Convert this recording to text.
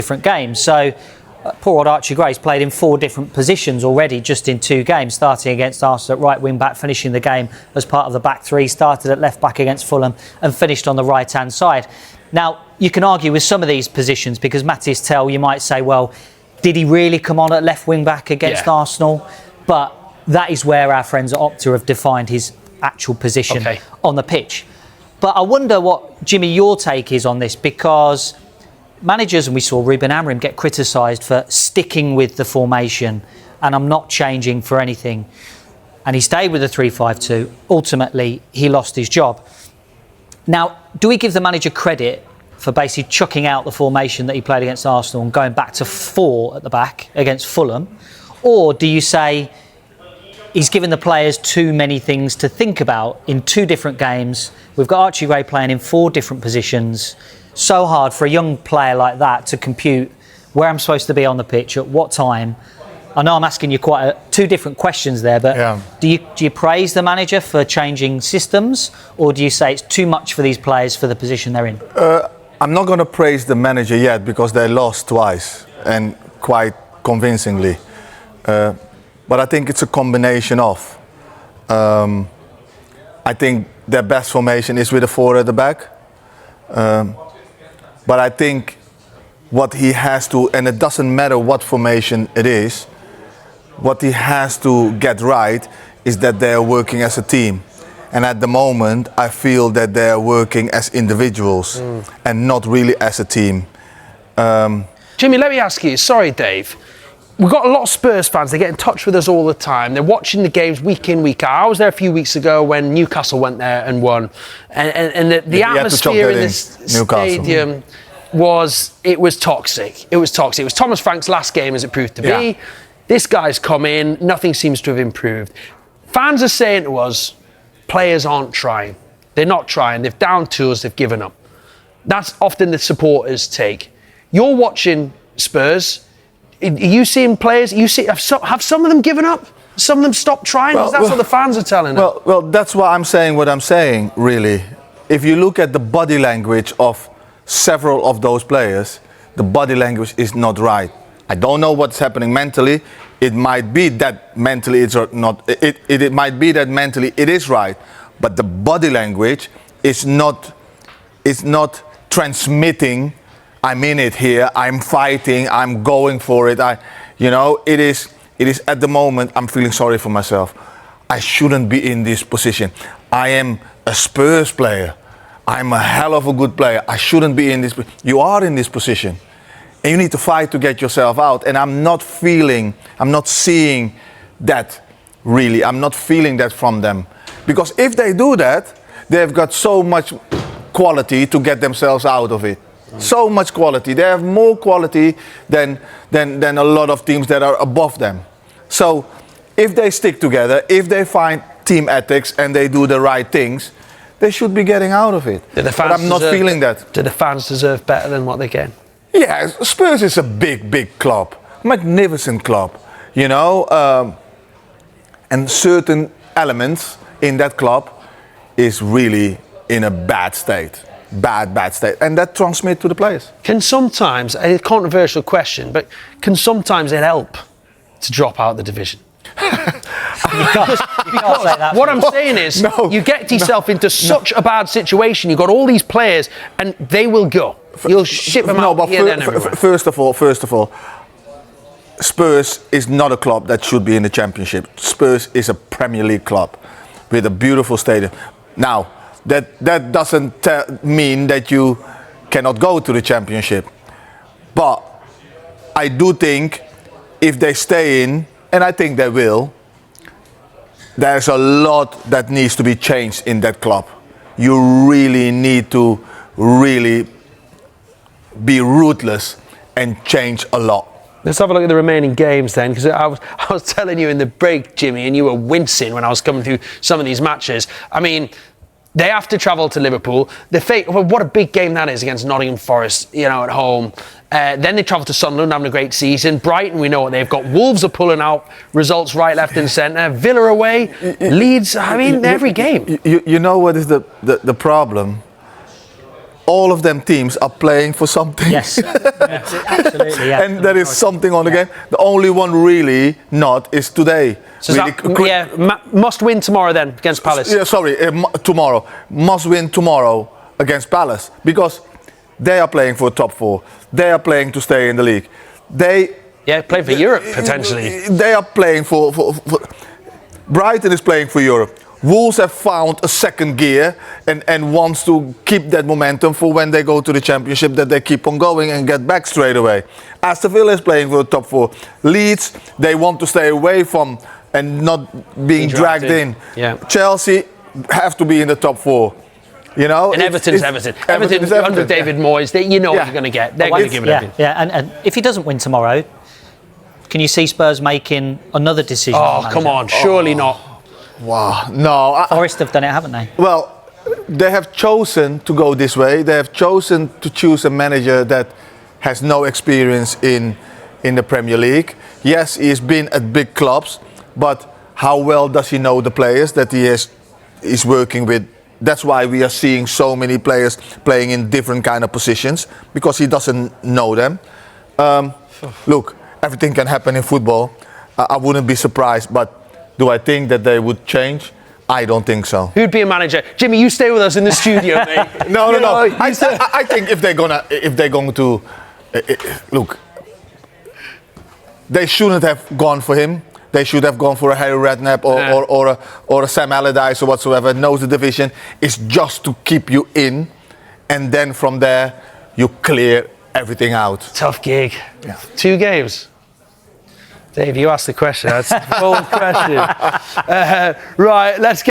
different games. So poor old Archie Gray's played in 4 different positions already just in 2 games, starting against Arsenal at right wing back, finishing the game as part of the back 3, started at left back against Fulham and finished on the right hand side. Now, you can argue with some of these positions because Matis Tell, you might say, well, did he really come on at left wing back against Arsenal? But that is where our friends at Opta have defined his actual position on the pitch. But I wonder what, Jimmy, your take is on this, because managers, and we saw Ruben Amorim get criticised for sticking with the formation and I'm not changing for anything. And he stayed with the 3-5-2. Ultimately, he lost his job. Now, do we give the manager credit for basically chucking out the formation that he played against Arsenal and going back to 4 at the back against Fulham? Or do you say he's given the players too many things to think about in 2 different games? We've got Archie Gray playing in 4 different positions. So hard for a young player like that to compute where I'm supposed to be on the pitch at what time. I know I'm asking you quite 2 different questions there, but do you praise the manager for changing systems, or do you say it's too much for these players for the position they're in? I'm not going to praise the manager yet because they lost twice and quite convincingly. But I think it's a combination of. I think their best formation is with a 4 at the back. But I think what he has to, and it doesn't matter what formation it is, what he has to get right is that they are working as a team. And at the moment, I feel that they are working as individuals and not really as a team. Jimmy, let me ask you, sorry Dave, we've got a lot of Spurs fans, they get in touch with us all the time, they're watching the games week in, week out. I was there a few weeks ago when Newcastle went there and won, and the atmosphere in this stadium was toxic. It was toxic. It was Thomas Frank's last game, as it proved to be. This guy's come in, nothing seems to have improved. Fans are saying to us, players aren't trying. They're not trying. They've down tools, they've given up. That's often the supporters' take. You're watching Spurs. Are you seeing players? Have some of them given up? Some of them stopped trying? Because that's what the fans are telling us. Well, that's why I'm saying what I'm saying, really. If you look at the body language of several of those players, the body language is not right. I don't know what's happening mentally. It might be that mentally it's not. It might be that mentally it is right, but the body language is not transmitting. I'm in it here. I'm fighting. I'm going for it. It is at the moment. I'm feeling sorry for myself. I shouldn't be in this position. I am a Spurs player. I'm a hell of a good player. I shouldn't be in this. You are in this position. And you need to fight to get yourself out. And I'm not seeing that really. I'm not feeling that from them. Because if they do that, they've got so much quality to get themselves out of it. So much quality. They have more quality than a lot of teams that are above them. So if they stick together, if they find team ethics and they do the right things, they should be getting out of it. But I'm not feeling that. Do the fans deserve better than what they get? Yeah, Spurs is a big club, magnificent club, and certain elements in that club is really in a bad state, bad state, and that transmits to the players. Can sometimes, a controversial question, but can sometimes it help to drop out of the division? Because what I'm saying is, you get yourself into such a bad situation. You've got all these players, and they will go. You'll ship them out here, then everywhere. First of all, Spurs is not a club that should be in the Championship. Spurs is a Premier League club with a beautiful stadium. Now, that doesn't mean that you cannot go to the Championship. But I do think if they stay in, and I think they will, there's a lot that needs to be changed in that club. You really need to be ruthless and change a lot. Let's have a look at the remaining games then, because I was telling you in the break, Jimmy, and you were wincing when I was coming through some of these matches. I mean, they have to travel to Liverpool. What a big game that is against Nottingham Forest, at home. Then they travel to Sunderland, having a great season. Brighton, we know what they've got. Wolves are pulling out results right, left and centre. Villa away, Leeds, every game. You know what is the problem? all of them teams are playing for something. Yes, absolutely. Yeah. And there is something on the game. The only one really not is today. So must win tomorrow then against Palace. Yeah, sorry, tomorrow. Must win tomorrow against Palace because they are playing for top 4. They are playing to stay in the league. Play for Europe potentially. They are playing for Brighton is playing for Europe. Wolves have found a second gear and wants to keep that momentum for when they go to the Championship, that they keep on going and get back straight away. Aston Villa is playing for the top 4. Leeds, they want to stay away from and not being dragged in. Yeah. Chelsea have to be in the top 4. You know, and Everton's Everton. Everton under David Moyes, what you're going to get. They're going to give it everything. Yeah, and if he doesn't win tomorrow, can you see Spurs making another decision? Oh, come on, surely not. Wow, no. Forest have done it, haven't they? Well, they have chosen to go this way. They have chosen to choose a manager that has no experience in the Premier League. Yes, he has been at big clubs, but how well does he know the players that he is working with? That's why we are seeing so many players playing in different kind of positions, because he doesn't know them. Look, everything can happen in football. I wouldn't be surprised, but do I think that they would change? I don't think so. Who'd be a manager? Jimmy, you stay with us in the studio, mate. No. I think if they're going to look, they shouldn't have gone for him. They should have gone for a Harry Redknapp or a Sam Allardyce or whatsoever. Knows the division. It's just to keep you in, and then from there you clear everything out. Tough gig. Yeah. 2 games. Dave, you asked the question. That's a bold question. Right, let's get